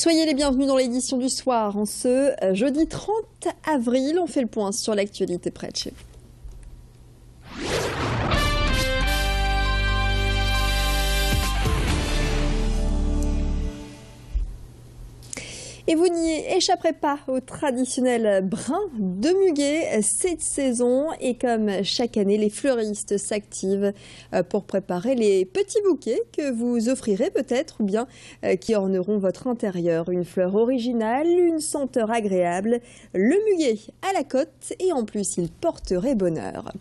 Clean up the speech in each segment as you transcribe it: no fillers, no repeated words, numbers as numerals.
Soyez les bienvenus dans l'édition du soir. En ce jeudi 30 avril, on fait le point sur l'actualité près de chez vous. Et vous n'y échapperez pas au traditionnel brin de muguet cette saison. Et comme chaque année, les fleuristes s'activent pour préparer les petits bouquets que vous offrirez peut-être ou bien qui orneront votre intérieur. Une fleur originale, une senteur agréable, le muguet à la cote et en plus il porterait bonheur.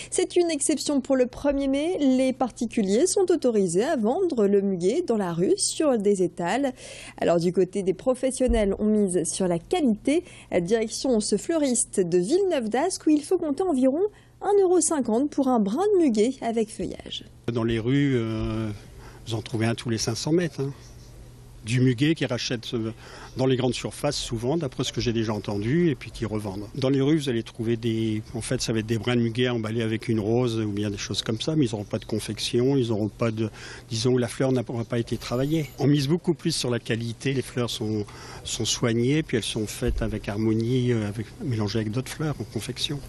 C'est une exception pour le 1er mai. Les particuliers sont autorisés à vendre le muguet dans la rue sur des étals. Alors du côté des professionnels, on mise sur la qualité. Direction ce fleuriste de Villeneuve d'Ascq où il faut compter environ 1,50 € pour un brin de muguet avec feuillage. Dans les rues, vous en trouvez un tous les 500 mètres. Du muguet qui rachètent dans les grandes surfaces souvent, d'après ce que j'ai déjà entendu, et puis qui revendent. Dans les rues, vous allez trouver en fait, ça va être des brins de muguet emballés avec une rose ou bien des choses comme ça, mais ils n'auront pas de confection, ils n'auront pas de, disons, la fleur n'aura pas été travaillée. On mise beaucoup plus sur la qualité, les fleurs sont soignées, puis elles sont faites avec harmonie, mélangées avec d'autres fleurs en confection.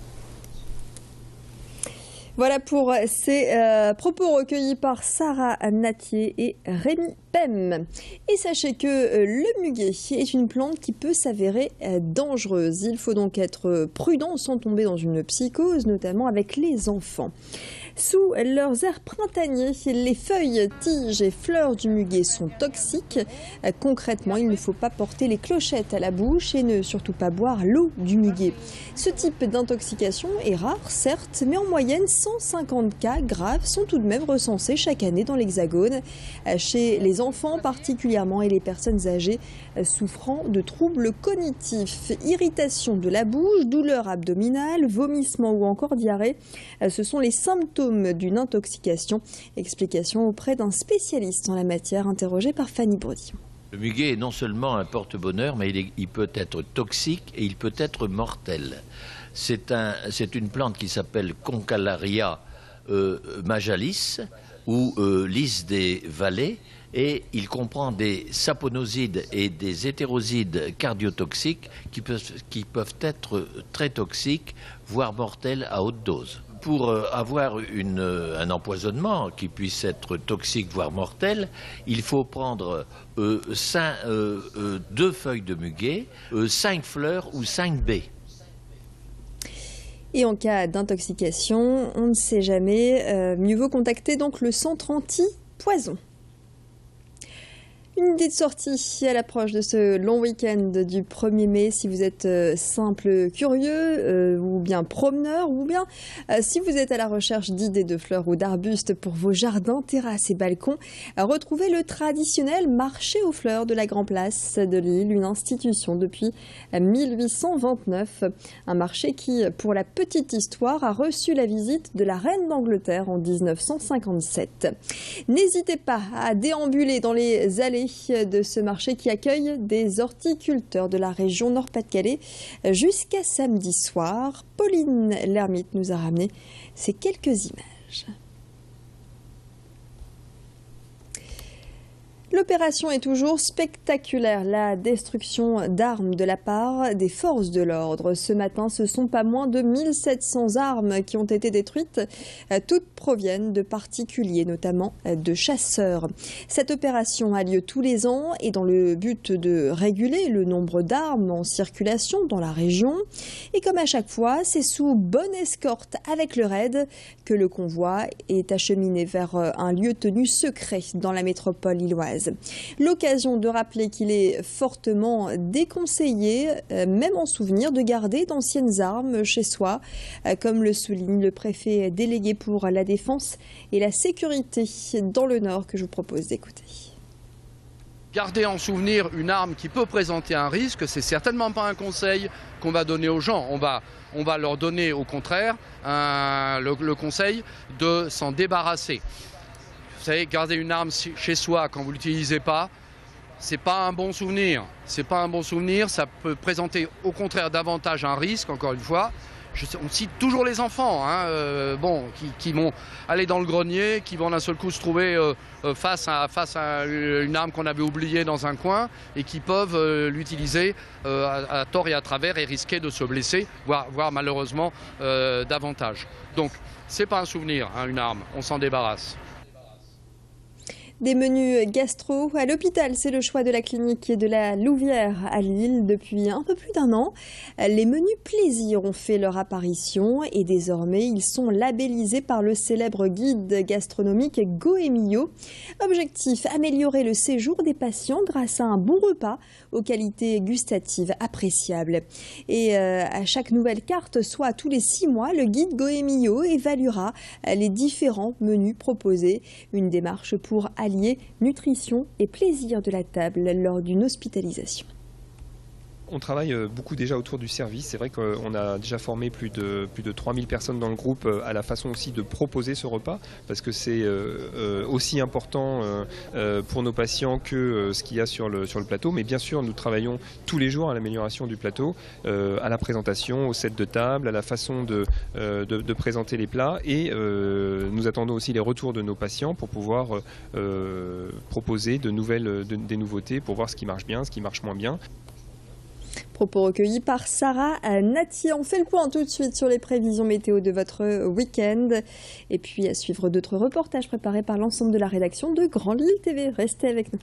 Voilà pour ces propos recueillis par Sarah Natier et Rémi Pem. Et sachez que le muguet est une plante qui peut s'avérer dangereuse. Il faut donc être prudent sans tomber dans une psychose, notamment avec les enfants. Sous leurs airs printaniers, les feuilles, tiges et fleurs du muguet sont toxiques. Concrètement, il ne faut pas porter les clochettes à la bouche et ne surtout pas boire l'eau du muguet. Ce type d'intoxication est rare, certes, mais en moyenne, 150 cas graves sont tout de même recensés chaque année dans l'Hexagone, chez les enfants particulièrement et les personnes âgées souffrant de troubles cognitifs. Irritation de la bouche, douleur abdominale, vomissement ou encore diarrhée, ce sont les symptômes d'une intoxication. Explication auprès d'un spécialiste en la matière interrogé par Fanny Brody. Le muguet est non seulement un porte-bonheur, mais il peut être toxique et il peut être mortel. C'est une plante qui s'appelle Concallaria majalis ou lys des vallées et il comprend des saponosides et des hétérosides cardiotoxiques qui peuvent être très toxiques, voire mortels à haute dose. Pour avoir un empoisonnement qui puisse être toxique, voire mortel, il faut prendre 2 feuilles de muguet, 5 fleurs ou 5 baies. Et en cas d'intoxication, on ne sait jamais, mieux vaut contacter donc le centre anti-poison. Une idée de sortie à l'approche de ce long week-end du 1er mai, si vous êtes simple curieux ou bien promeneur, ou bien si vous êtes à la recherche d'idées de fleurs ou d'arbustes pour vos jardins, terrasses et balcons, retrouvez le traditionnel marché aux fleurs de la Grand Place de Lille, une institution depuis 1829. Un marché qui, pour la petite histoire, a reçu la visite de la reine d'Angleterre en 1957. N'hésitez pas à déambuler dans les allées de ce marché qui accueille des horticulteurs de la région Nord-Pas-de-Calais jusqu'à samedi soir. Pauline Lermite nous a ramené ces quelques images. L'opération est toujours spectaculaire, la destruction d'armes de la part des forces de l'ordre. Ce matin, ce sont pas moins de 1700 armes qui ont été détruites. Toutes proviennent de particuliers, notamment de chasseurs. Cette opération a lieu tous les ans et dans le but de réguler le nombre d'armes en circulation dans la région. Et comme à chaque fois, c'est sous bonne escorte avec le raid que le convoi est acheminé vers un lieu tenu secret dans la métropole lilloise. L'occasion de rappeler qu'il est fortement déconseillé, même en souvenir, de garder d'anciennes armes chez soi, comme le souligne le préfet délégué pour la défense et la sécurité dans le Nord que je vous propose d'écouter. Garder en souvenir une arme qui peut présenter un risque, c'est certainement pas un conseil qu'on va donner aux gens. On va leur donner au contraire le conseil de s'en débarrasser. Vous savez, garder une arme chez soi quand vous ne l'utilisez pas, c'est pas un bon souvenir. C'est pas un bon souvenir, ça peut présenter au contraire davantage un risque, encore une fois. On cite toujours les enfants, hein, qui vont aller dans le grenier, qui vont d'un seul coup se trouver face à une arme qu'on avait oubliée dans un coin et qui peuvent l'utiliser à tort et à travers et risquer de se blesser, voire malheureusement davantage. Donc, c'est pas un souvenir, hein, une arme, on s'en débarrasse. Des menus gastro à l'hôpital, c'est le choix de la clinique de la Louvière à Lille depuis un peu plus d'un an. Les menus plaisir ont fait leur apparition et désormais ils sont labellisés par le célèbre guide gastronomique Goemio. Objectif, améliorer le séjour des patients grâce à un bon repas aux qualités gustatives appréciables. Et à chaque nouvelle carte, soit tous les 6 mois, le guide Goemio évaluera les différents menus proposés. Une démarche pour allier nutrition et plaisir de la table lors d'une hospitalisation. On travaille beaucoup déjà autour du service. C'est vrai qu'on a déjà formé plus de 3000 personnes dans le groupe à la façon aussi de proposer ce repas, parce que c'est aussi important pour nos patients que ce qu'il y a sur le plateau. Mais bien sûr, nous travaillons tous les jours à l'amélioration du plateau, à la présentation, au set de table, à la façon de présenter les plats. Et nous attendons aussi les retours de nos patients pour pouvoir proposer des nouveautés pour voir ce qui marche bien, ce qui marche moins bien. Propos recueillis par Sarah Natier. On fait le point tout de suite sur les prévisions météo de votre week-end. Et puis à suivre d'autres reportages préparés par l'ensemble de la rédaction de Grand Lille TV. Restez avec nous.